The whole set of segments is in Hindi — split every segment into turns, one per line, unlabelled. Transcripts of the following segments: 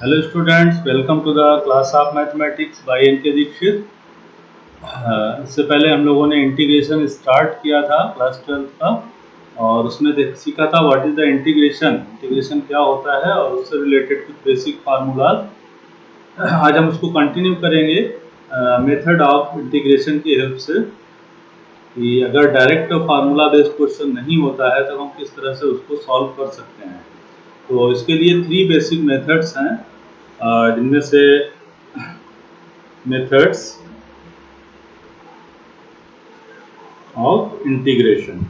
Hello students, welcome to the class of mathematics by N.K. Dixit. इससे पहले हम लोगों ने इंटीग्रेशन स्टार्ट किया था क्लास 12 का और उसमें सीखा था what is the integration, integration क्या होता है और उससे रिलेटेड कुछ बेसिक फार्मूलाज। आज हम उसको कंटिन्यू करेंगे मेथड ऑफ इंटीग्रेशन की हेल्प से कि अगर डायरेक्ट फार्मूला बेस्ड क्वेश्चन नहीं होता है तो हम किस तरह से उसको सॉल्व कर सकते हैं। तो इसके लिए 3 बेसिक मेथड्स हैं, जिनमें से मेथड्स ऑफ इंटीग्रेशन।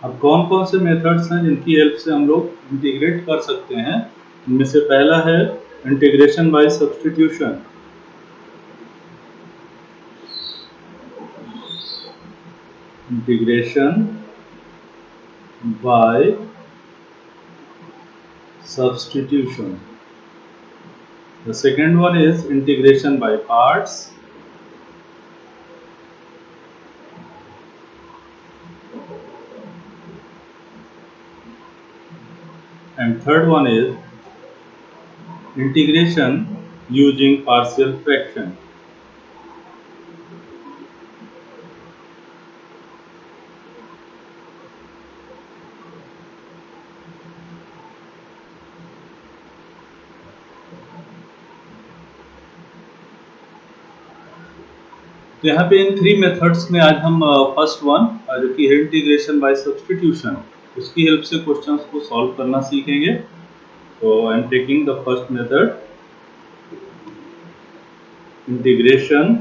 अब कौन कौन से मेथड्स हैं जिनकी हेल्प से हम लोग इंटीग्रेट कर सकते हैं। इनमें से पहला है integration by substitution. Integration by substitution. The second one is integration by parts. And third one is integration using partial fraction. तो यहाँ पे इन 3 मेथड्स में आज हम फर्स्ट वन जो कि है इंटीग्रेशन बाय सब्स्टिट्यूशन, उसकी हेल्प से क्वेश्चंस को सॉल्व करना सीखेंगे। तो I am taking the first method, integration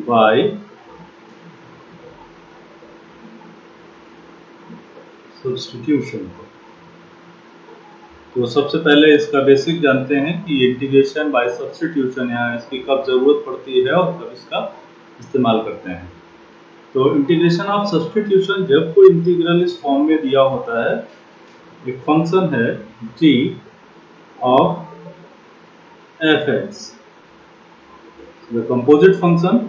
by substitution. तो सबसे पहले इसका बेसिक जानते हैं कि इंटीग्रेशन बाय सब्स्टिट्यूशन यहाँ इसकी कब ज़रूरत पड़ती है और कब इसका इस्तेमाल करते हैं। तो इंटीग्रेशन ऑफ सब्स्टिट्यूशन जब कोई इंटीग्रल इस फॉर्म में दिया होता है, एक फंक्शन है g of fx, the composite function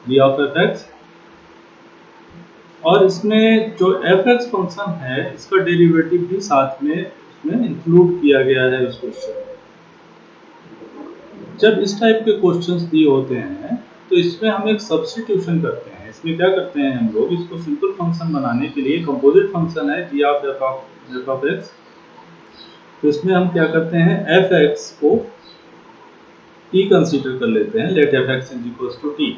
g of fx, और इसमें जो fx फंक्शन है इसका डेरिवेटिव भी साथ में इसमें इंक्लूड किया गया है इस क्वेश्चन में। जब इस टाइप के क्वेश्चंस दिए होते हैं तो इसमें हम एक सब्स्टिट्यूशन करते हैं। इसमें क्या करते हैं हम लोग, इसको सिंपल फंक्शन बनाने के लिए, कंपोजिट फंक्शन है g of f of x, तो इसमें हम क्या करते हैं fx को t कंसीडर कर लेते हैं, let fx is equals to t।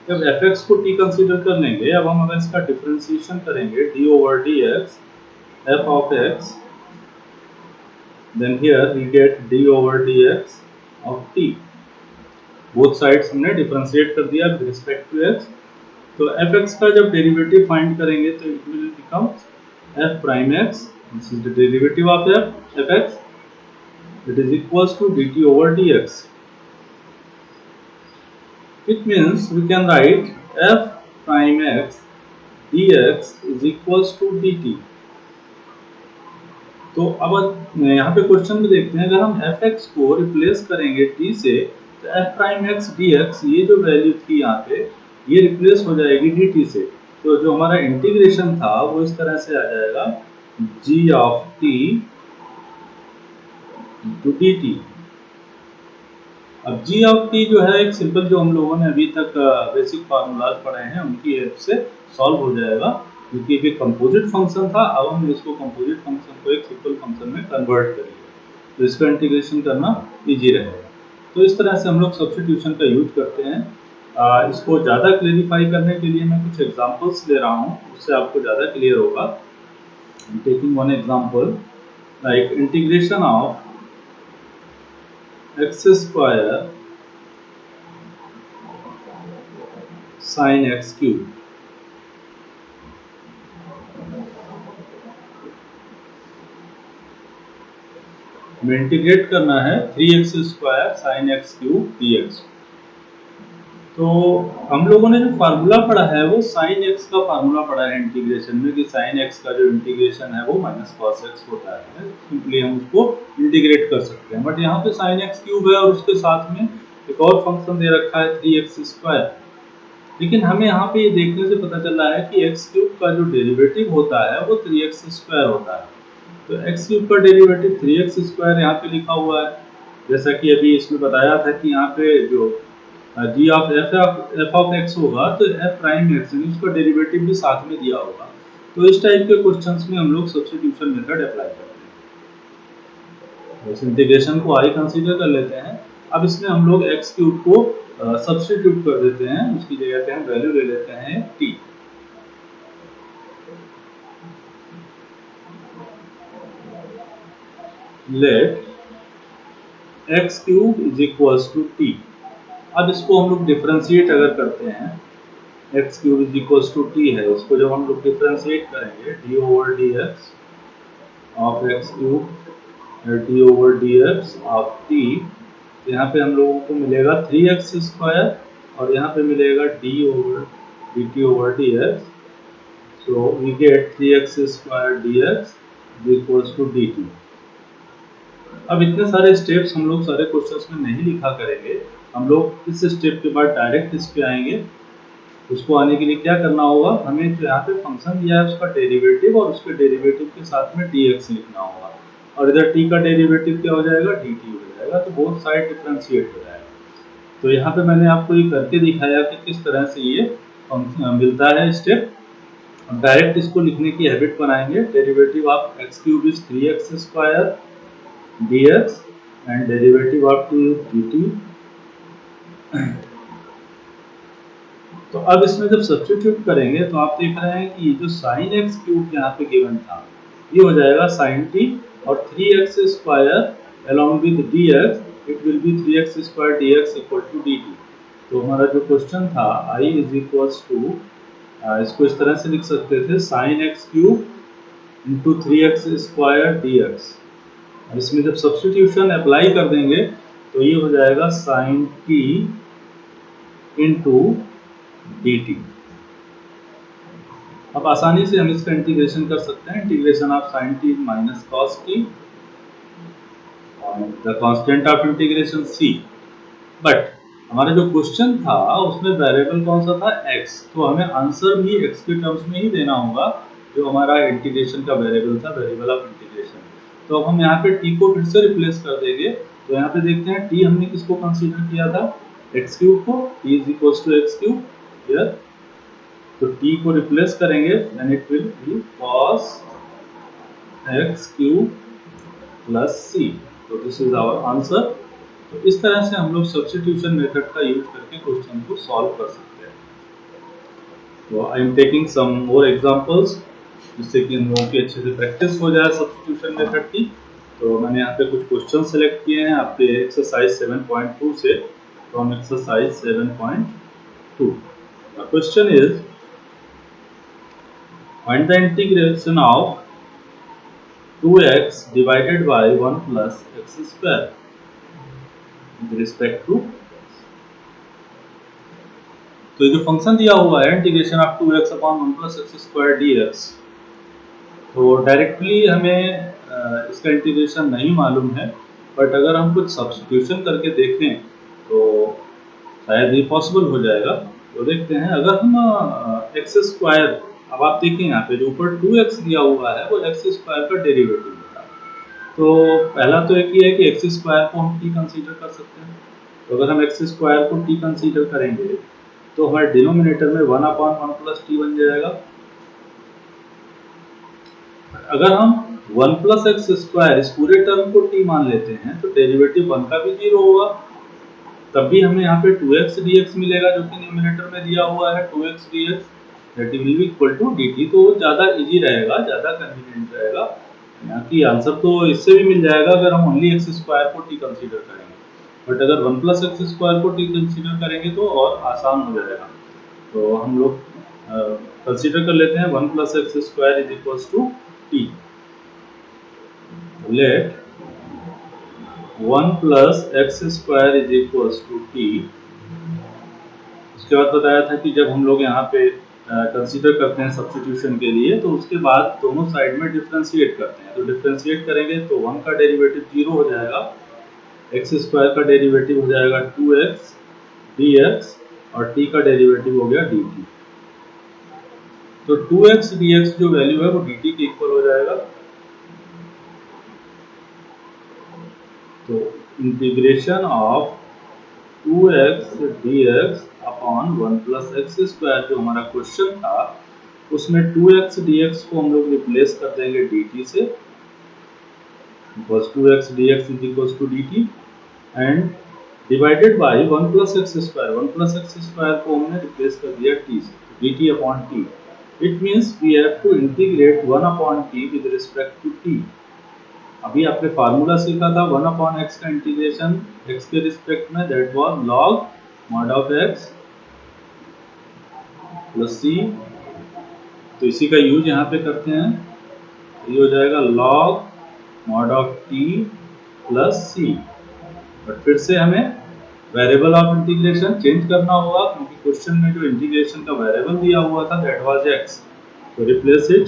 जब fx को t कंसीडर कर लेंगे, अब हम अगर इसका डिफरेंशिएशन करेंगे d over dx f of x, then here we get d over dx of t। Both sides हमने डिफरेंशिएट कर दिया विद रिस्पेक्ट टू x। तो fx का जब डेरिवेटिव फाइंड करेंगे तो it will become f prime x, this is the derivative of fx, it is equals to dt over dx। It means we can write f prime x dx is equals to dt। तो अब यहाँ पे क्वेश्चन में देखते हैं, अगर हम fx को रिप्लेस करेंगे t से तो f प्राइम x dx, ये जो वैल्यू थी यहाँ पे, ये रिप्लेस हो जाएगी dt से। तो जो हमारा इंटीग्रेशन था वो इस तरह से आ जाएगा g of t to dt। अब g ऑफ t जो है एक सिंपल, जो हम लोगों ने अभी तक बेसिक फार्मूलाज पढ़े हैं उनकी हेल्प से सॉल्व हो जाएगा, क्योंकि एक कंपोजिट फंक्शन था। अब हम इसको कंपोजिट फंक्शन को एक सिंपल फंक्शन में कन्वर्ट करेंगे तो इसका इंटीग्रेशन करना इजी रहेगा। तो इस तरह से हम लोग सब्स्टिट्यूशन का यूज करते हैं। इसको ज़्यादा क्लेरिफाई करने के लिए मैं कुछ एग्जाम्पल्स ले रहा हूँ, उससे आपको ज़्यादा क्लियर होगा। Taking one example like integration of x square sin x cube। हमें इंटीग्रेट करना है 3x square sin x cube dx। तो हम लोगों ने जो फार्मूला पढ़ा है वो sin x का फार्मूला पढ़ा है इंटीग्रेशन में, कि sin x का जो इंटीग्रेशन है वो माइनस cos x होता है। सिंपली हम उसको इंटीग्रेट कर सकते हैं, बट यहाँ पे sin x क्यूब है और उसके साथ में एक और फंक्शन दे रखा है 3x स्क्वायर। लेकिन हमें यहाँ पे ये देखने से पता चल रहा है कि एक्स क्यूब का जो डेरिवेटिव होता है वो 3x² होता है। तो एक्स क्यूब का डेरिवेटिव 3x² यहाँ पे लिखा हुआ है। जैसा कि अभी इसमें बताया था कि यहाँ पे जो g of F of x होगा तो एफ प्राइम एक्स यानी उसका डेरिवेटिव भी साथ में दिया होगा। तो इस टाइप के क्वेश्चंस में हम लोग सब्स्टिट्यूशन मेथड अप्लाई करते हैं। इस इंटीग्रेशन को आई कंसीडर कर लेते हैं। अब इसमें हम लोग एक्स क्यूब को सब्स्टिट्यूट कर देते हैं, उसकी जगह पे हम वैल्यू ले लेते हैं t। Let x cube is equals to t. अब इसको हम लोग डिफरेंशिएट अगर करते हैं, x cube is equals to t है, उसको जब हम लोग डिफरेंशिएट करेंगे d over d x of x cube d over d x of t, तो यहाँ पे हम लोगों को मिलेगा 3x² और यहाँ पे मिलेगा d over d t over d x. So we get 3x² dx equals to d t. अब इतने सारे स्टेप्स हम लोग सारे क्वेश्चंस में नहीं लिखा करेंगे, हम लोग इस स्टेप के बाद डायरेक्ट इस पे आएंगे। उसको आने के लिए क्या करना होगा, हमें जो यहाँ पे फंक्शन दिया है उसका डेरिवेटिव और उसके डेरिवेटिव के साथ में dx लिखना होगा, और इधर t का डेरिवेटिव क्या हो जाएगा, dt हो जाएगा। तो बोथ साइड डिफरेंशिएट हो जाएगा। तो यहाँ पे मैंने आपको ये करके दिखाया कि किस तरह से ये मिलता है स्टेप। अब डायरेक्ट इसको लिखने की हैबिट बनाएंगे। Derivative of x cube is 3x² dx and derivative of t is dt। तो अब इसमें जब सब्स्टिट्यूट करेंगे तो आप देख रहे हैं कि ये जो साइन एक्स क्यूब यहाँ पे गिवन था ये हो जाएगा साइन टी, और 3x² along with dx it will be 3x² dx equal to dt। तो हमारा जो क्वेश्चन था i इज इक्वल्स टू, इसको इस तरह से लिख सकते थे sine x cube into 3x² dx। इसमें जब सब्स्टिट्यूशन अप्लाई कर देंगे तो ये हो जाएगा साइन टी इंटू dt। अब आसानी से हम इसका इंटीग्रेशन कर सकते हैं। Integration of sign T minus cos T, the constant of integration c। But हमारा जो क्वेश्चन था उसमें वेरिएबल कौन सा था, x, तो हमें आंसर भी x के टर्म्स में ही देना होगा जो हमारा इंटीग्रेशन का वेरिएबल था, वेरिएबल ऑफ इंटीग्रेशन। तो अब हम यहाँ पे t को फिर से रिप्लेस कर देंगे। तो यहाँ पे देखते हैं t हमने किसको कंसीडर किया था, एक्स क्यूब को, t is equals to x cube here. तो t को रिप्लेस करेंगे then it will be cos x cube plus c। तो दिस इज आवर आंसर। तो इस तरह से हम लोग सब्स्टिट्यूशन मेथड का यूज करके क्वेश्चन को सॉल्व कर सकते हैं। तो I am taking some more examples जिससे कि हम लोगों की अच्छे से प्रैक्टिस हो जाए सब्स्टिट्यूशन मेथड की। तो मैंने यहाँ पे कुछ क्वेश्चन सेलेक्ट किए हैं आपके एक्सरसाइज 7.2 से, from exercise 7.2। The question is find the integration of 2x divided by 1 plus x square with respect to। तो ये जो फंक्शन दिया हुआ है integration of 2x upon 1 plus x square dx, तो डायरेक्टली हमें इसका इंटीग्रेशन नहीं मालूम है, बट अगर हम कुछ सब्स्टिट्यूशन करके देखें तो शायद ये पॉसिबल हो जाएगा। तो देखते हैं, अगर हम एक्स स्क्वायर, अब आप देखें यहाँ पे जो ऊपर 2x दिया हुआ है वो एक्स स्क्वायर का डेरिवेटिव होता है। तो पहला तो एक ही है कि एक्स स्क्वायर को हम t कंसीडर कर सकते हैं। तो अगर हम एक्स स्क्वायर को t कंसीडर करेंगे तो हमारे डिनोमिनेटर में 1 अपॉन 1 प्लस टी बन जाएगा। अगर हम 1 प्लस एक्स स्क्वायर इस पूरे टर्म को t मान लेते हैं तो डेरिवेटिव 1 का भी 0 होगा, तब भी हमें यहाँ पे 2x dx मिलेगा जो कि न्यूमरेटर में दिया हुआ है 2x dx that will be equal to dt। तो ज़्यादा इजी रहेगा, ज़्यादा कन्वीनियंट रहेगा। यहाँ की आंसर तो इससे भी मिल जाएगा अगर हम ओनली एक्स स्क्वायर को t कंसीडर करेंगे, बट अगर 1 प्लस एक्स स्क्वायर को t कंसीडर करेंगे तो और आसान हो जाएगा। तो हम लोग कंसीडर कर लेते हैं 1 plus x square is equals to t। Let 1 plus x square is equals to t। उसके बाद बताया था कि जब हम लोग यहाँ पे कंसीडर करते हैं सब्स्टिट्यूशन के लिए तो उसके बाद दोनों साइड में डिफरेंशिएट करते हैं। तो डिफरेंशिएट करेंगे तो 1 का डेरिवेटिव 0 हो जाएगा, एक्स स्क्वायर का डेरिवेटिव हो जाएगा 2x dx और t का डेरिवेटिव हो गया dt। तो 2x dx जो वैल्यू है वो dt के इक्वल हो जाएगा। तो integration of 2x dx upon 1 plus x square जो हमारा क्वेश्चन था, उसमें 2x dx को हम लोग रिप्लेस कर देंगे dt से, because 2x dx is equal to dt, and divided by 1 plus x square. 1 plus x square को हमने रिप्लेस कर दिया t से, dt upon t। It means we have to integrate 1 upon t with respect to t। अभी आपने फार्मूला सीखा था 1 अपॉन एक्स का इंटीग्रेशन x के रिस्पेक्ट में, that was log mod of x plus c। तो इसी का यूज यहाँ पे करते हैं, ये हो जाएगा log mod of t plus c। But फिर से हमें वेरिएबल ऑफ इंटीग्रेशन चेंज करना होगा, क्योंकि क्वेश्चन में जो इंटीग्रेशन का वेरिएबल दिया हुआ था दैट वाज x। तो रिप्लेस इट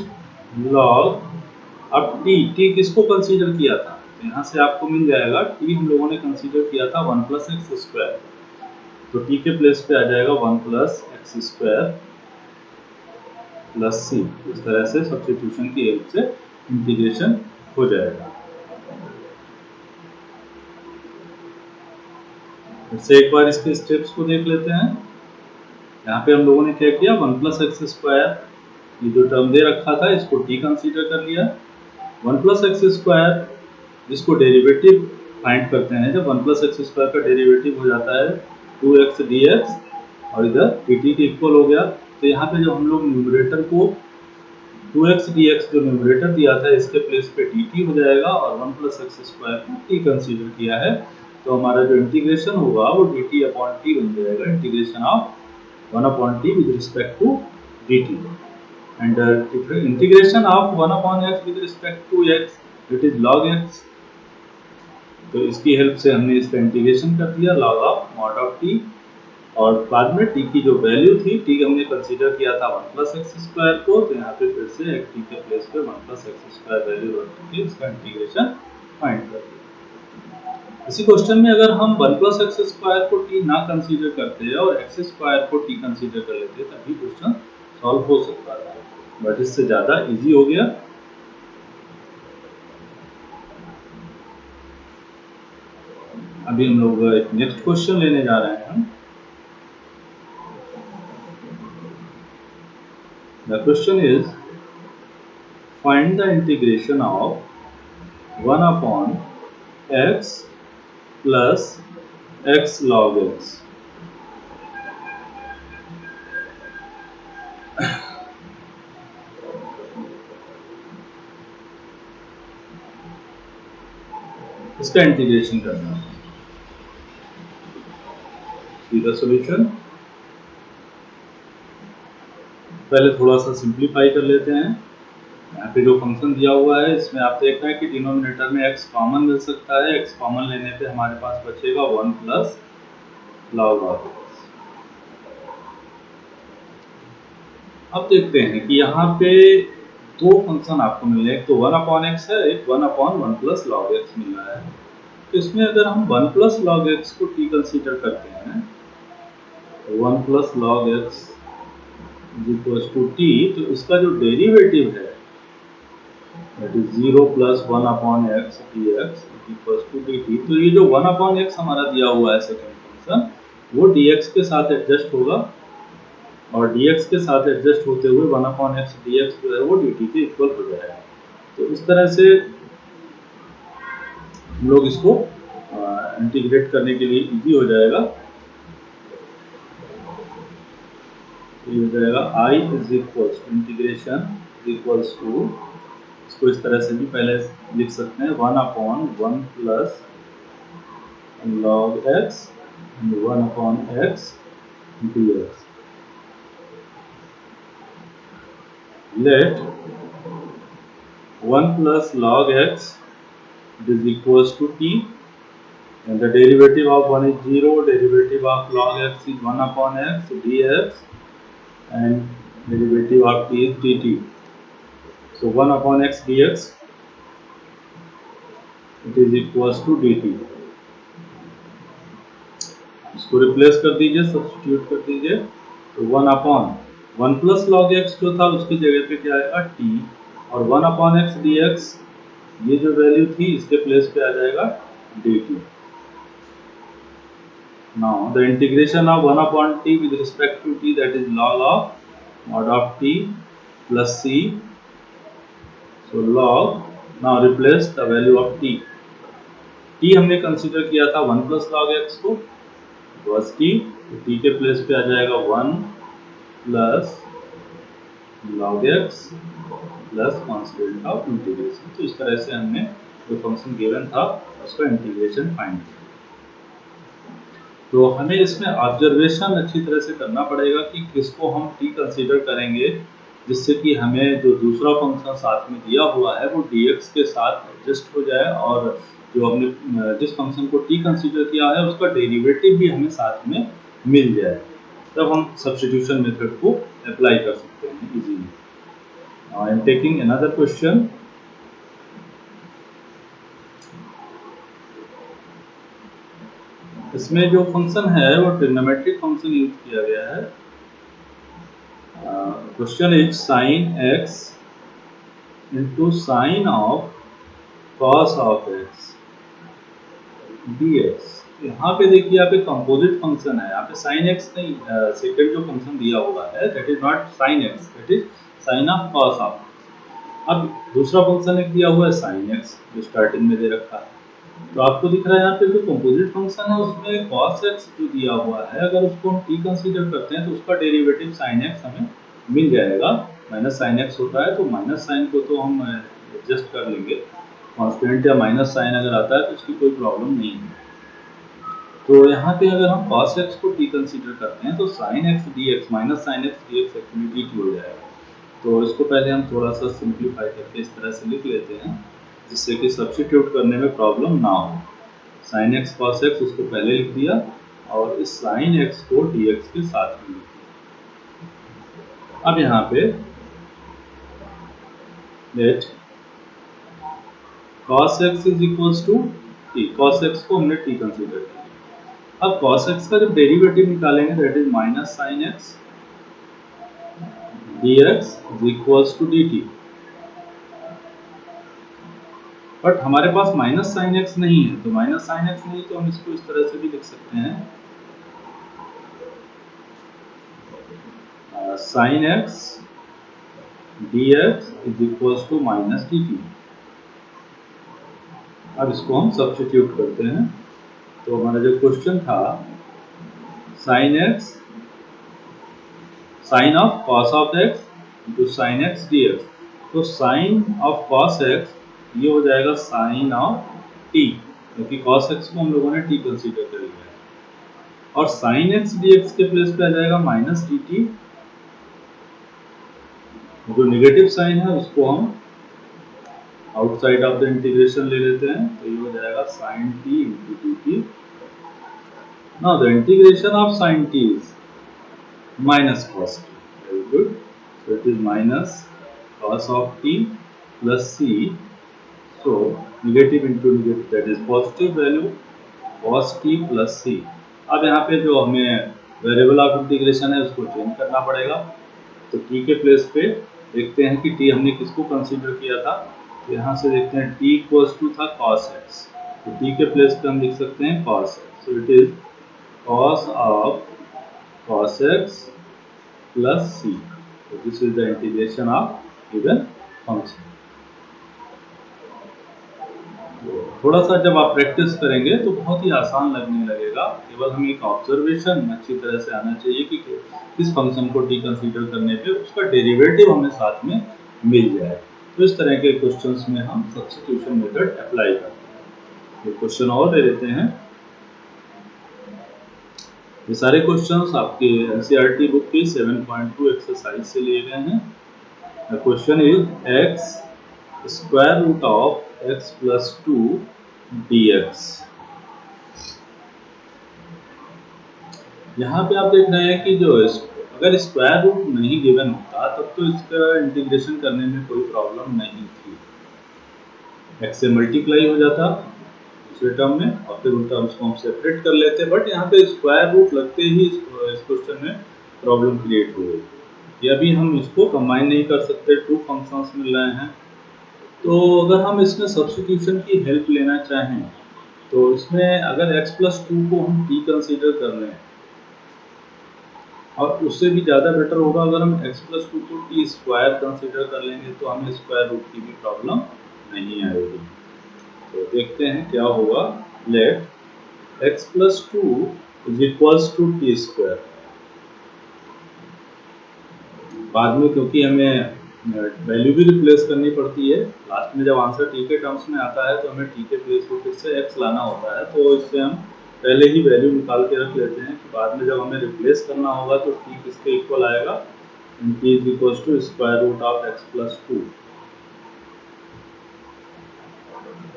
log। अब t किसको कंसीडर किया था, तो यहाँ से आपको मिल जाएगा t हम लोगों ने कंसीडर किया था 1 प्लस एक्स स्क्वायर। तो t के प्लेस पे आ जाएगा 1 प्लस एक्स स्क्वायर प्लस सी। इस तरह से सब्स्टिट्यूशन की हेल्प से इंटीग्रेशन हो जाएगा। फिर से एक बार इसके स्टेप्स को देख लेते हैं। यहाँ पे हम लोगों ने क्या किया, 1 प्लस एक्स स्क्वायर, ये जो टर्म दे रखा था इसको t कंसीडर कर लिया। 1 प्लस एक्स स्क्वायर इसको डेरिवेटिव फाइंड करते हैं। जब 1 प्लस एक्स स्क्वायर का डेरिवेटिव हो जाता है 2x dx और इधर dt के इक्वल हो गया। तो यहाँ पे जो हम लोग न्यूमरेटर को 2x dx जो न्यूमरेटर दिया था इसके प्लेस पे dt हो जाएगा, और 1 प्लस एक्स स्क्वायर को t कंसीडर किया है। तो हमारा जो इंटीग्रेशन होगा वो dt अपॉन t बन जाएगा, integration of 1 upon t with respect to dt। And integration of 1 upon x with respect to x it is log x। तो इसकी हेल्प से हमने इसका इंटीग्रेशन कर दिया log of mod of t, और बाद में t की जो वैल्यू थी, t हमने कंसीडर किया था 1 प्लस एक्स स्क्वायर को, तो यहाँ पे फिर से t के प्लेस पे 1 प्लस एक्स स्क्वायर वैल्यू रख के इसका इंटीग्रेशन फाइंड कर दिया। इसी क्वेश्चन में अगर हम 1 प्लस एक्स स्क्वायर को t ना कंसीडर करते और एक्स स्क्वायर को t कंसीडर कर लेते तभी क्वेश्चन सॉल्व हो सकता था, बट इससे ज़्यादा इजी हो गया। अभी हम लोग एक नेक्स्ट क्वेश्चन लेने जा रहे हैं। The question is, find the integration of 1 upon x plus x log x। इसका इंटीग्रेशन करना है। सीधा सॉल्यूशन पहले थोड़ा सा सिंप्लीफाई कर लेते हैं। यहाँ पे जो फंक्शन दिया हुआ है इसमें आप देख रहे हैं कि डिनोमिनेटर में x कॉमन मिल सकता है। x कॉमन लेने पे हमारे पास बचेगा 1 प्लस log ऑफ x। अब देखते हैं कि यहाँ पे दो फंक्शन आपको मिल रहे हैं, एक तो 1 अपॉन एक्स है, एक 1 अपॉन 1 प्लस लॉग एक्स मिल रहा है। तो इसमें अगर हम 1 प्लस लॉग एक्स को t कंसीडर करते हैं, 1 plus log x equals to t, तो इसका जो डेरिवेटिव है that is 0 plus 1 upon x dx equals to dt। तो ये जो 1 अपॉन एक्स हमारा दिया हुआ है सेकंड फंक्शन, वो dx के साथ एडजस्ट होगा, और dx के साथ एडजस्ट होते हुए 1 अपॉन एक्स dx जो है वो dt के इक्वल हो जाएगा। तो इस तरह से हम लोग इसको इंटीग्रेट करने के लिए इजी हो जाएगा। ये हो जाएगा i is equals integration equals to, इसको इस तरह से भी पहले लिख सकते हैं, 1 upon 1 plus log x and 1 upon x dx। Let 1 plus log x is equals to t, and the derivative of 1 is 0, derivative of log x is 1 upon x dx, and derivative of t is dt। So 1 upon x dx it is equals to dt। इसको रिप्लेस कर दीजिए, सब्स्टिट्यूट कर दीजिए। तो 1 प्लस लॉग एक्स जो था उसकी जगह पे क्या आएगा टी, और 1/x dx ये जो वैल्यू थी इसके प्लेस पे आ जाएगा dt। Now the integration of 1/t with respect to t, that is log of mod of t plus c। So log, now replace the value of t। t हमने कंसीडर किया था 1 प्लस लॉग एक्स को, बस t, तो t के प्लेस पे आ जाएगा 1 plus log x plus constant of integration. तो इस तरह से हमने जो फंक्शन गिवन था उसका इंटीग्रेशन फाइंड किया। तो हमें इसमें ऑब्जर्वेशन अच्छी तरह से करना पड़ेगा कि किसको हम t कंसीडर करेंगे, जिससे कि हमें जो दूसरा फंक्शन साथ में दिया हुआ है वो dx के साथ एडजस्ट हो जाए, और जो हमने जिस फंक्शन को t कंसीडर किया है उसका डेरिवेटिव भी हमें साथ में मिल जाए, तब हम सब्स्टिट्यूशन मेथड को अप्लाई कर सकते हैं easily. Now I am taking another question. इसमें जो फंक्शन है वो ट्रिग्नोमेट्रिक फंक्शन यूज किया गया है। Question is sine x into sine of cos of x dx। यहाँ पे देखिए आप एक कंपोजिट फंक्शन है, यहाँ पे साइन x नहीं, सेकंड जो फंक्शन दिया हुआ है that is not sine x, that is sine of cos of. अब दूसरा फंक्शन एक दिया हुआ है साइन x जो स्टार्टिंग में दे रखा है, तो आपको दिख रहा है यहाँ पे जो कंपोजिट फंक्शन है उसमें cos x जो दिया हुआ है, अगर उसको हम t कंसीडर करते हैं तो उसका डेरिवेटिव sin x हमें मिल जाएगा। माइनस साइन एक्स होता है तो माइनस साइन को तो हम एडजस्ट कर लेंगे, कांस्टेंट या माइनस साइन अगर आता है तो उसकी कोई प्रॉब्लम नहीं है। तो यहाँ पे अगर हम cos x को t कंसीडर करते हैं तो sin x dx minus sine x dx actually dt हो जाएगा। तो इसको पहले हम थोड़ा सा सिंप्लीफाई करके इस तरह से लिख लेते हैं जिससे कि सब्स्टिट्यूट करने में प्रॉब्लम ना हो। sin x cos x उसको पहले लिख दिया और इस sin x को dx के साथ में लिख दिया। अब यहाँ पे let cos x is equals to t, cos x को हमने t कंसीडर किया। अब cos x का जब डेरिवेटिव निकालेंगे that is minus sine x dx is equals to dt। But हमारे पास माइनस साइन एक्स नहीं है, तो माइनस साइन एक्स नहीं तो हम इसको इस तरह से भी लिख सकते हैं, sine x dx is equals to minus dt। अब इसको हम सब्स्टिट्यूट करते हैं, तो हमारा जो क्वेश्चन था sine x sine of cos of x into sine x dx, तो साइन ऑफ कॉस एक्स ये हो जाएगा साइन ऑफ t, क्योंकि कॉस एक्स को हम लोगों ने t कंसीडर कर लिया है, और साइन एक्स dx के प्लेस पे आ जाएगा माइनस dt। जो नेगेटिव साइन है उसको हम आउटसाइड ऑफ द इंटीग्रेशन ले लेते हैं, तो ये हो जाएगा sine t into dt। Now the integration of sine t is minus cos t, very good, so it is minus cos of t plus c, so negative into negative that is positive value cos t plus c। अब यहाँ पे जो हमें वेरिएबल ऑफ इंटीग्रेशन है उसको चेंज करना पड़ेगा, तो t के प्लेस पे देखते हैं कि t हमने किसको कंसीडर किया था, तो यहाँ से देखते हैं t इक्वल्स टू था cos x, तो t के प्लेस पे हम लिख सकते हैं cos x, so it is cos of cos x plus c, so this is the integration of given function। थोड़ा सा जब आप प्रैक्टिस करेंगे तो बहुत ही आसान लगने लगेगा, केवल हमें एक ऑब्जर्वेशन अच्छी तरह से आना चाहिए कि किस फंक्शन को टी कंसीडर करने पे उसका डेरिवेटिव हमें साथ में मिल जाए। तो इस तरह के क्वेश्चंस में हम सब्स्टिट्यूशन मेथड अप्लाई करते हैं। ये क्वेश्चन और दे देते हैं, ये सारे क्वेश्चंस आपके एनसीईआरटी बुक की 7.2 एक्सरसाइज से लिए गए हैं। The question is x square root of x plus 2 dx। यहाँ पे आप देख रहे हैं कि जो अगर स्क्वायर रूट नहीं गिवन होता तब तो इसका इंटीग्रेशन करने में कोई प्रॉब्लम नहीं थी, x से मल्टीप्लाई हो जाता, दूसरे टर्म में और फिर उन टर्म्स को हम सेपरेट कर लेते हैं। बट यहाँ पे स्क्वायर रूट लगते ही इस क्वेश्चन में प्रॉब्लम क्रिएट हो गई कि अभी हम इसको कंबाइन नहीं कर सकते, टू फंक्शंस मिल रहे हैं। तो अगर हम इसमें सब्स्टिट्यूशन की हेल्प लेना चाहें तो इसमें अगर x+2 को हम t कंसीडर कर लें, और उससे भी ज़्यादा बेटर होगा अगर हम x+2 को t स्क्वायर कंसीडर कर लेंगे, तो हमें स्क्वायर रूट की भी प्रॉब्लम नहीं आएगी। तो देखते हैं क्या होगा। Let x+2 is equals to t square. बाद में क्योंकि हमें वैल्यू भी रिप्लेस करनी पड़ती है, लास्ट में जब आंसर टी के टर्म्स में आता है तो हमें टी के प्लेस को फिर से x लाना होता है। तो इससे हम पहले ही वैल्यू निकाल के रख लेते हैं कि बाद में जब हमें रिप्लेस करना होगा तो टी किसके इक्वल आएगा, t is equals to square root of x+2,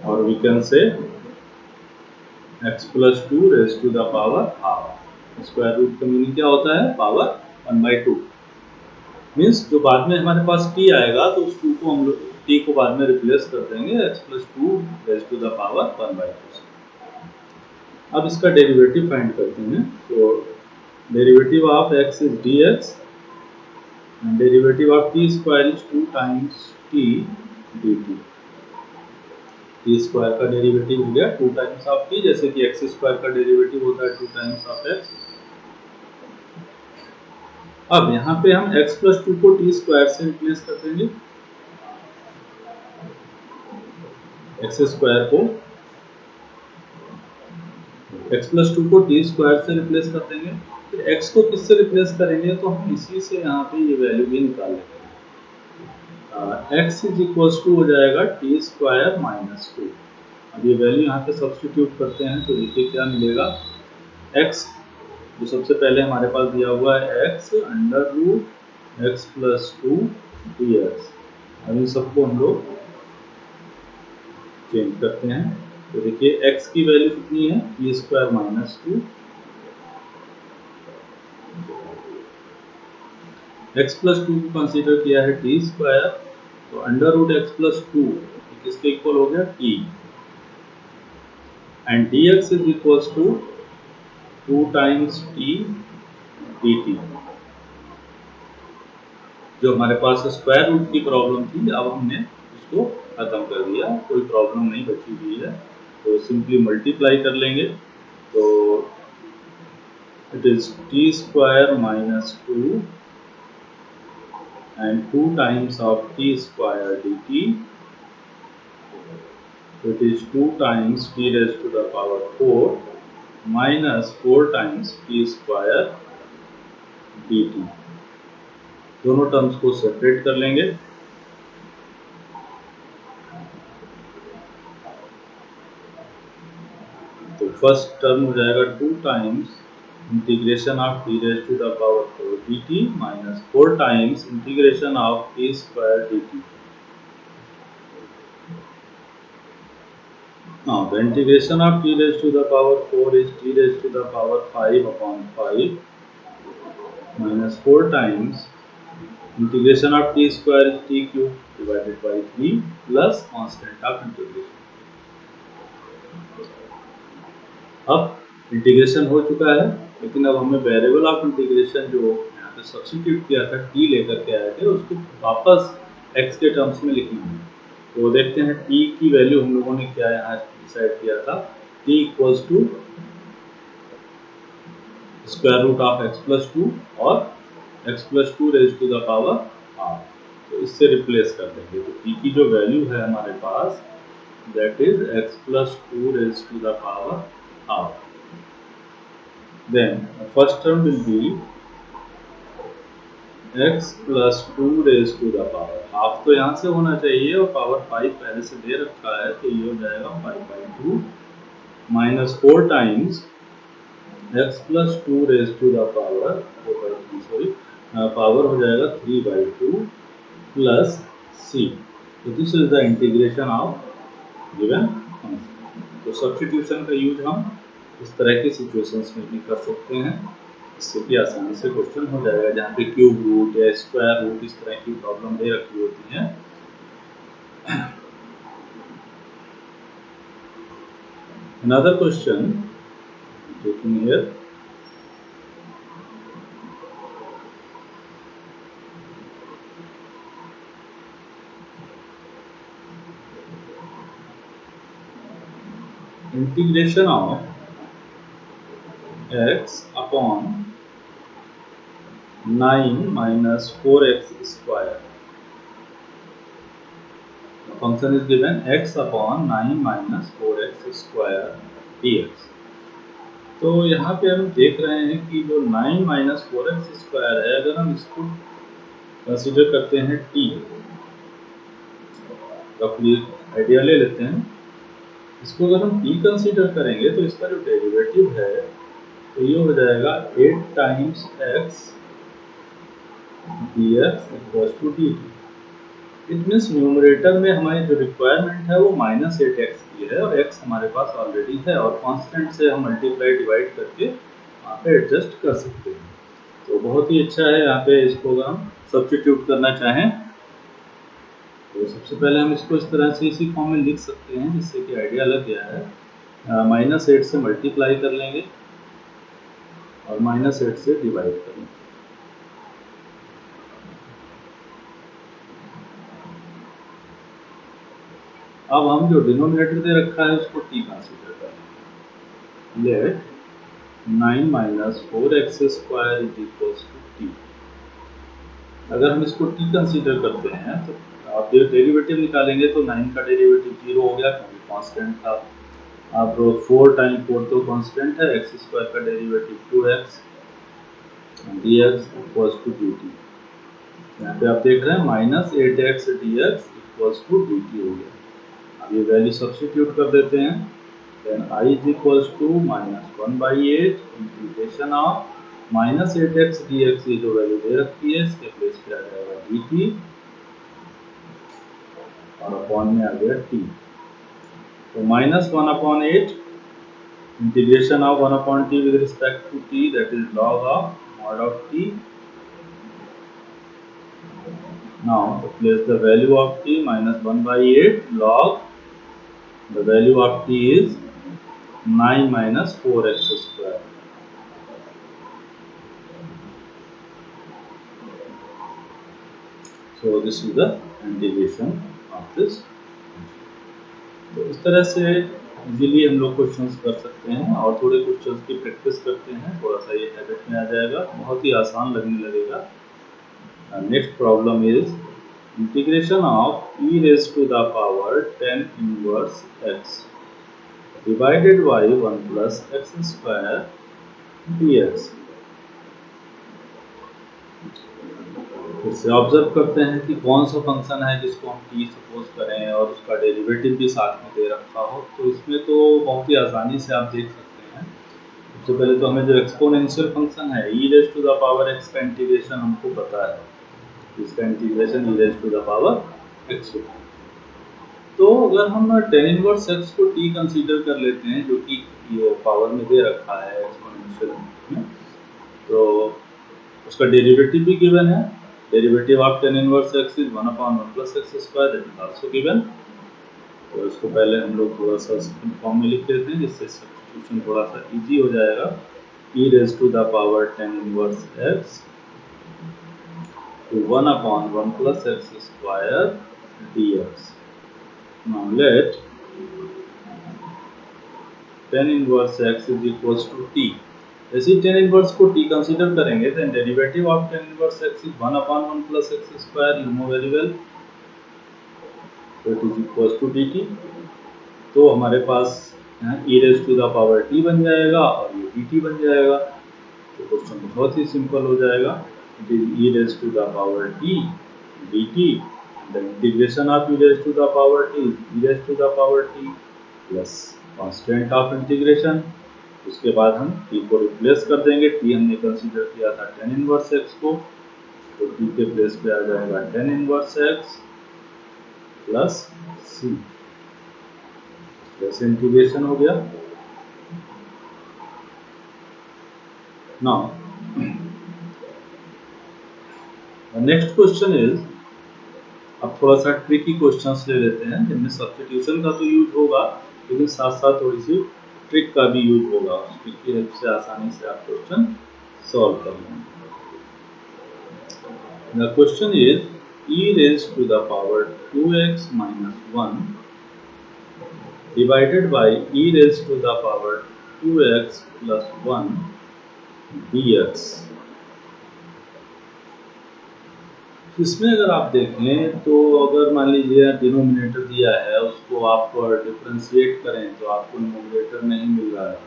और we can say x+2 raise to the power half. Square root का मीनिंग क्या होता है, पावर 1/2। मीन्स जो बाद में हमारे पास t आएगा तो उस 2 को हम लोग t को बाद में रिप्लेस कर देंगे x+2 raise to the power 1/2 से। अब इसका डेरिवेटिव फाइंड करते हैं। तो derivative of x is dx and derivative of t square is 2 times t dt। t square का डेरिवेटिव हो गया 2 टाइम्स ऑफ t, जैसे कि x स्क्वायर का डेरिवेटिव होता है 2 टाइम्स ऑफ x। अब यहाँ पे हम x+2 को t स्क्वायर से रिप्लेस कर देंगे। x स्क्वायर को x+2 को t स्क्वायर से रिप्लेस कर देंगे। फिर x को किससे रिप्लेस करेंगे, तो हम इसी से यहाँ पे ये वैल्यू भी निकाल लेंगे। x इज इक्वल्स टू हो जाएगा t स्क्वायर माइनस 2। अब ये वैल्यू यहाँ पे सब्स्टिट्यूट करते हैं तो देखिए क्या मिलेगा। x जो सबसे पहले हमारे पास दिया हुआ है x under root x+2 dx। अब इन सबको हम लोग चेंज करते हैं। तो देखिए x की वैल्यू कितनी है, t स्क्वायर माइनस 2, x+2 को कंसीडर किया है t स्क्वायर, तो अंडर रूट x+2 किसके इक्वल हो गया, t, and dx is equals to 2 times t dt। जो हमारे पास स्क्वायर रूट की प्रॉब्लम थी, अब हमने उसको खत्म कर दिया, कोई प्रॉब्लम नहीं बची हुई है। तो सिंपली मल्टीप्लाई कर लेंगे, तो it is t square minus 2 and 2 times of t square dt, it is 2 times t raised to the power 4 minus 4 times t square dt। दोनों टर्म्स को सेपरेट कर लेंगे। तो फर्स्ट टर्म हो जाएगा 2 times integration of t raised to the power 4 dt minus 4 times integration of t square dt। Now the integration of t raised to the power 4 is t raised to the power 5 upon 5 minus 4 times integration of t square is t cube divided by 3 plus constant of integration। अब इंटीग्रेशन हो चुका है, लेकिन अब हमें वेरिएबल ऑफ इंटीग्रेशन जो यहाँ पे सब्स्टिट्यूट किया था t लेकर के आए थे, उसको वापस x के टर्म्स में लिखना है। तो देखते हैं t की वैल्यू हम लोगों ने क्या यहाँ डिसाइड किया था, t equals to square root of x+2 और x+2 raise to the power half. तो इससे रिप्लेस कर देंगे। तो t की जो वैल्यू है हमारे पास, that is x+2 raise to the power half. Then first term will be x+2 raise to the power half, तो यहाँ से होना चाहिए, और पावर 5 पहले से दे रखा है, तो ये हो जाएगा 5/2 minus 4 times x+2 raise to the power 4/3, sorry power हो जाएगा 3/2 प्लस c। तो this is the integration of given function. तो सब्स्टिट्यूशन का यूज हम इस तरह की सिचुएशंस में भी कर सकते हैं, इससे भी आसानी से क्वेश्चन हो जाएगा, जहाँ पे क्यूब रूट या स्क्वायर रूट इस तरह की प्रॉब्लम दे रखी होती हैं। Another question taken here. Integration of x upon 9 minus 4x square. The function is given x upon 9 minus 4x square dx. तो यहाँ पे हम देख रहे हैं कि जो 9 माइनस 4x स्क्वायर है, अगर हम इसको कंसीडर करते हैं t, रफली आइडिया ले लेते हैं, इसको अगर हम t कंसीडर करेंगे तो इसका जो डेरिवेटिव है तो ये हो जाएगा 8 times x dx equals to dt। It means numerator में हमारी जो रिक्वायरमेंट है वो -8x की है और x हमारे पास ऑलरेडी है और कांस्टेंट से हम मल्टीप्लाई डिवाइड करके वहाँ पे एडजस्ट कर सकते हैं। तो बहुत ही अच्छा है। यहाँ पे इसको अगर हम सब्स्टिट्यूट करना चाहें तो सबसे पहले हम इसको इस तरह से इसी फॉर्म में लिख सकते हैं जिससे कि आइडिया लग गया है। -8 से मल्टीप्लाई कर लेंगे और -8 से डिवाइड करेंगे। अब हम जो डिनोमिनेटर दे रखा है उसको t कंसीडर करेंगे। Let 9 minus 4x square is equals to t। अगर हम इसको t कंसीडर करते हैं तो आप डेरिवेटिव निकालेंगे तो 9 का डेरिवेटिव 0 हो गया क्योंकि कांस्टेंट था। अब 4 टाइम 4 तो कांस्टेंट है, x स्क्वायर का derivative 2x dx equals to dt। यहाँ पे आप देख रहे हैं -8x dx equals to dt हो गया। अब ये वैल्यू सब्स्टिट्यूट कर देते हैं। Then I is equals to -1/8 integration of -8x dx, ये जो वैल्यू दे रखी है इसके प्लेस पे आ जाएगा dt और अपॉन में आ गया t। तो -1/8 integration of 1/t with respect to t, that is log of mod of t। Now to place the value of t, -1/8 log the value of t is 9 minus 4x square। So this is the integration of this। तो इस तरह से इजीली हम लोग क्वेश्चंस कर सकते हैं और थोड़े क्वेश्चंस की प्रैक्टिस करते हैं, थोड़ा सा ये हैबिट में आ जाएगा, बहुत ही आसान लगने लगेगा। Next problem is integration of e raise to the power 10 inverse x divided by 1 plus x square dx। फिर से ऑब्जर्व करते हैं कि कौन सा फंक्शन है जिसको हम t सपोज करें और उसका डेरिवेटिव भी साथ में दे रखा हो। तो इसमें तो बहुत ही आसानी से आप देख सकते हैं। सबसे पहले तो हमें जो एक्सपोनेंशियल फंक्शन है e raise to the power x का इंटीग्रेशन हमको पता है, इसका integration e raise to the power x होता है। तो अगर हम tan इनवर्स x को t कंसीडर कर लेते हैं जो कि ये पावर में दे रखा है एक्सपोनेंशियल में, तो उसका डेरिवेटिव भी गिवन है। Derivative of tan inverse x is 1/1 plus x square, that is also given. तो इसको पहले हम लोग थोड़ा सा फॉर्म में लिख लेते हैं जिससे सब्स्टिट्यूशन थोड़ा सा इजी हो जाएगा। e raise to the power tan inverse x to 1/1 plus x square dx। Now let tan inverse x is equals to t। जैसे ही tan इनवर्स को t कंसीडर करेंगे then derivative of tan inverse x is 1/1 plus x square, you know very well, so it is equals to dt। तो हमारे पास e raise to the power t बन जाएगा और ये dt बन जाएगा। तो क्वेश्चन बहुत ही सिंपल हो जाएगा। It is e raise to the power t dt, the integration of e raised to the power t is e raised to the power t plus constant of integration। उसके बाद हम t को रिप्लेस कर देंगे। t हमने कंसीडर किया था tan इनवर्स x को, तो t के प्लेस पे आ जाएगा tan inverse x plus c, जैसे इंटीग्रेशन हो गया। नाउ नेक्स्ट क्वेश्चन इज, अब थोड़ा सा ट्रिकी क्वेश्चंस ले लेते हैं जिनमें सब्स्टिट्यूशन का तो यूज होगा लेकिन साथ साथ थोड़ी सी ट्रिक का भी यूज होगा, उस ट्रिक की हेल्प से आसानी से आप क्वेश्चन सॉल्व कर लेंगे। The question is e raised to the power 2x minus 1 divided by e raised to the power 2x plus 1 dx। इसमें अगर आप देखें तो अगर मान लीजिए डिनोमिनेटर दिया है उसको आप डिफरेंशिएट करें तो आपको न्यूमरेटर नहीं मिल रहा है।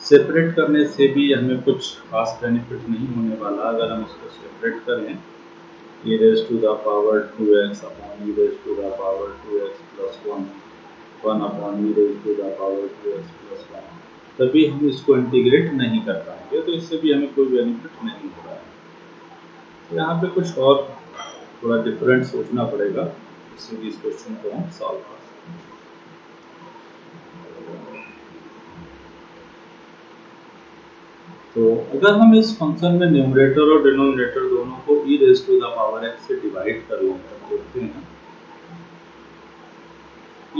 सेपरेट करने से भी हमें कुछ खास बेनिफिट नहीं होने वाला। अगर हम इसको सेपरेट करें e raised to the power 2x upon e raised to the power 2x plus 1 upon e raised to the power 2x plus 1, तभी हम इसको इंटीग्रेट नहीं कर पाएंगे, तो इससे भी हमें कोई बेनिफिट नहीं हो रहा है। तो यहाँ पे कुछ और थोड़ा डिफरेंट सोचना पड़ेगा, इससे भी इस क्वेश्चन को हम सॉल्व कर सकते हैं। तो अगर हम इस फंक्शन में न्यूमरेटर और डिनोमिनेटर दोनों को e raise to the power x से डिवाइड कर लें तो देखते हैं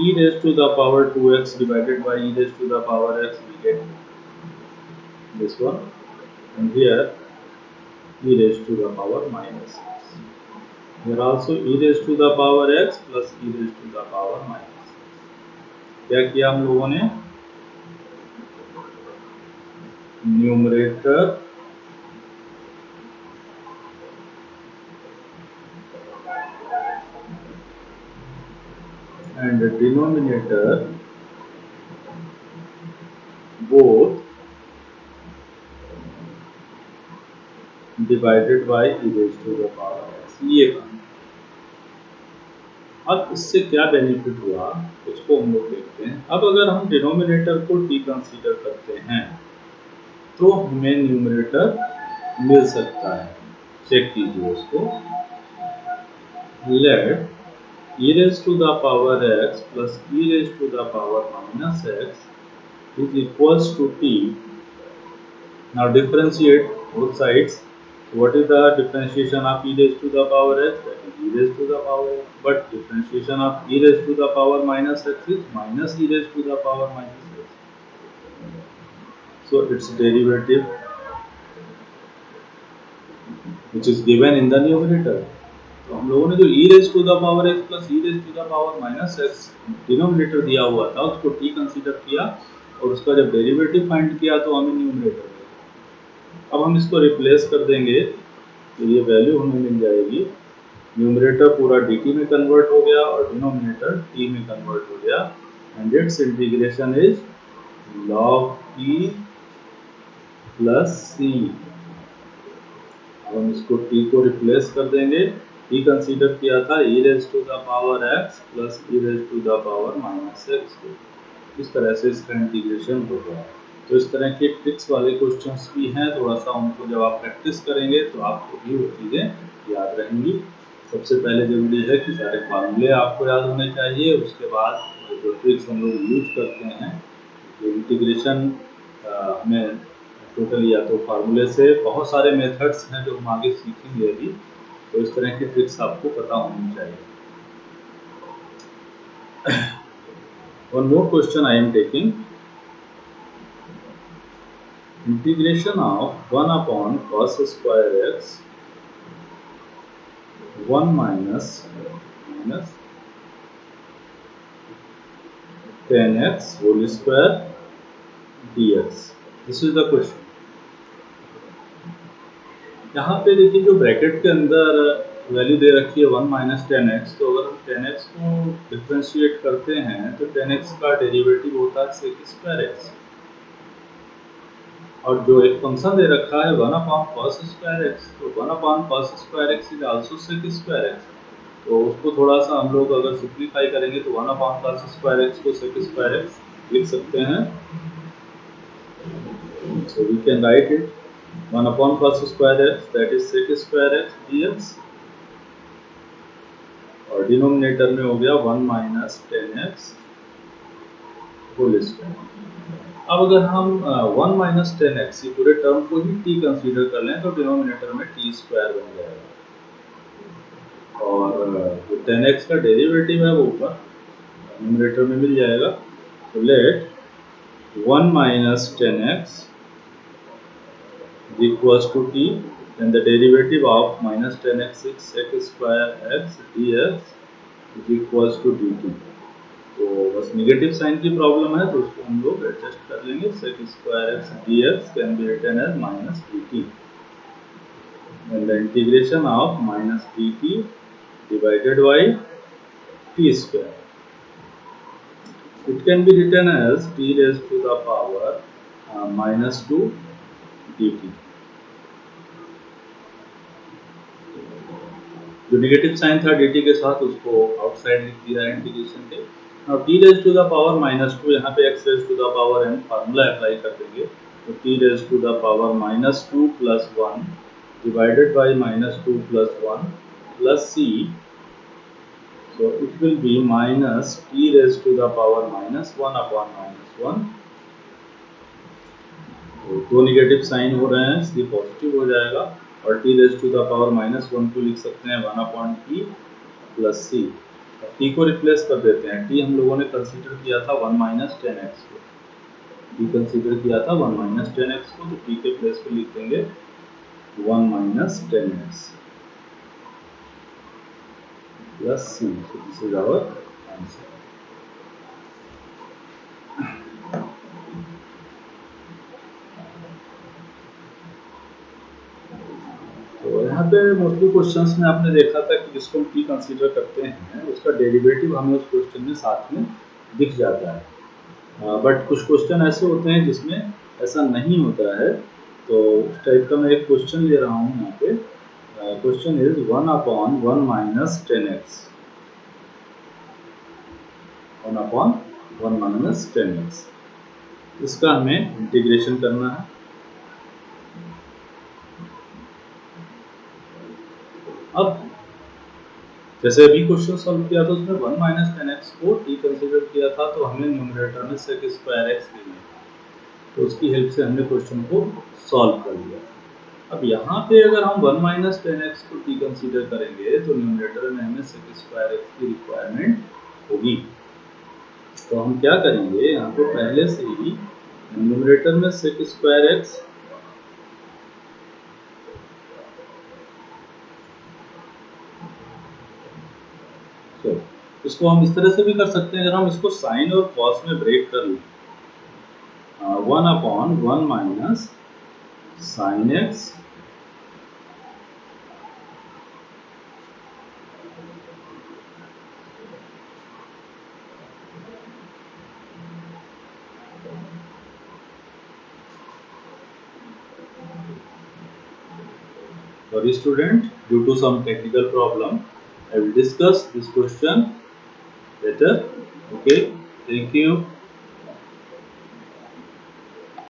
e raised to the power 2x divided by e raised to the power x, we get this one, and here e raised to the power minus x. Here also e raised to the power x plus e raised to the power minus x. क्या किया हम लोगों ने, numerator and denominator both divided by e raised to the power x, ये काम। अब इससे क्या बेनिफिट हुआ उसको हम लोग देखते हैं। अब अगर हम डिनोमिनेटर को t कंसीडर करते हैं तो हमें न्यूमरेटर मिल सकता है। चेक कीजिए उसको, late e raised to the power x plus e raised to the power minus x is equals to t। Now differentiate both sides. What is the differentiation of e raised to the power x? That is e raised to the power x. But differentiation of e raised to the power minus x is minus e raised to the power minus x. So its derivative, which is given in the numerator. तो हम लोगों ने जो e raised to the power x plus e raised to the power minus x denominator दिया हुआ था उसको t कंसीडर किया और उसका जब डेरिवेटिव फाइंड किया तो हमें न्यूमरेटर मिला। अब हम इसको रिप्लेस कर देंगे तो ये वैल्यू हमें मिल जाएगी। न्यूमरेटर पूरा dt में कन्वर्ट हो गया और डिनोमिनेटर t में कन्वर्ट हो गया, and it's integration is log e plus c। अब हम इसको t को रिप्लेस कर देंगे, t कंसीडर किया था e raise to the power x plus e raise to the power minus x को, इस तरह से इसका इंटीग्रेशन हो गया। तो इस तरह के ट्रिक्स वाले क्वेश्चंस भी हैं, थोड़ा सा उनको जब आप प्रैक्टिस करेंगे तो आपको भी वो चीज़ें याद रहेंगी। सबसे पहले जरूरी है कि सारे फार्मूले आपको याद होने चाहिए, उसके बाद जो ट्रिक्स हम लोग यूज करते हैं इंटीग्रेशन हमें टोटली या तो फार्मूले से, बहुत सारे मेथड्स हैं जो हम आगे सीखेंगे अभी, तो इस तरह की ट्रिक्स आपको पता होनी चाहिए। One more question I am taking. Integration of 1 upon cos square x 1 minus 10x whole square dx. This is the question. यहाँ पे देखिए जो ब्रैकेट के अंदर वैल्यू दे रखी है 1 माइनस 10x, तो अगर हम 10x को डिफ्रेंशिएट करते हैं तो 10x का डेरिवेटिव होता है sec स्क्वायर x, और जो एक फंक्शन दे रखा है 1 अपॉन cos स्क्वायर x, तो 1 upon cos square x is also sec square x। तो उसको थोड़ा सा हम लोग अगर सिंप्लीफाई करेंगे तो 1 अपॉन cos स्क्वायर x को sec स्क्वायर x लिख सकते हैं। So we can write it 1 upon cos square x, that is sec square x dx, और डिनोमिनेटर में हो गया 1 माइनस 10x होल स्क्वायर। अब अगर हम 1 माइनस 10x ये पूरे टर्म को ही t कंसीडर कर लें तो डिनोमिनेटर में t स्क्वायर बन जाएगा, और जो 10x का डेरिवेटिव है वो ऊपर न्यूमरेटर में मिल जाएगा। So let 1 minus 10x is equals to t, then the derivative of minus 10x is sec square x dx is equals to dt. तो बस नेगेटिव साइन की प्रॉब्लम है तो उसको हम लोग एडजस्ट कर लेंगे. sec square x dx can be written as minus dt and the integration of minus dt divided by t square. It can be written as t raised to the power minus 2 dt. जो नेगेटिव साइन था dt के साथ उसको आउटसाइड लिख दिया है इंटीग्रेशन के. अब t raise to the power minus 2, यहाँ पे x raise to the power n formula apply कर देंगे. तो t raise to the power minus 2 plus 1 divided by minus 2 plus 1 plus c. So it will be minus t raised to the power minus 1 upon minus 1. तो दो नेगेटिव साइन हो रहे हैं इसलिए पॉजिटिव हो जाएगा और t raise to the power minus 1 को लिख सकते हैं 1 upon t plus c. t को रिप्लेस कर देते हैं. t हम लोगों ने कंसीडर किया था 1 माइनस 10x को. t कंसीडर किया था 1 माइनस 10x को, तो t के प्लेस पे लिख देंगे 1 minus 10x plus c. So this is our answer. तो यहाँ पे मोस्टली क्वेश्चंस में आपने देखा था कि जिसको हम t कंसीडर करते हैं उसका डेरिवेटिव हमें उस क्वेश्चन में साथ में दिख जाता है. बट कुछ क्वेश्चन ऐसे होते हैं जिसमें ऐसा नहीं होता है. तो उस टाइप का मैं एक क्वेश्चन ले रहा हूँ यहाँ पे. Question is 1 upon 1 minus 10x. 1 upon 1 minus 10x. इसका हमें इंटीग्रेशन करना है. अब जैसे अभी क्वेश्चन सॉल्व किया था उसमें 1 माइनस 10x को t कंसीडर किया था तो हमने न्यूमरेटर में sec स्क्वायर x ले लिया. तो उसकी हेल्प से हमने क्वेश्चन को सॉल्व कर लिया. अब यहाँ पे अगर हम 1 माइनस 10x को t कंसीडर करेंगे तो न्यूमरेटर में हमें sec स्क्वायर x की रिक्वायरमेंट होगी. तो हम क्या करेंगे, यहाँ पे पहले से ही न्यूमरेटर में sec स्क्वायर x तो इसको हम इस तरह से भी कर सकते हैं. अगर हम इसको साइन और कॉस में ब्रेक कर लें 1 upon 1 minus sine x Sorry student, due to some technical problem, I will discuss this question later. Okay, thank you.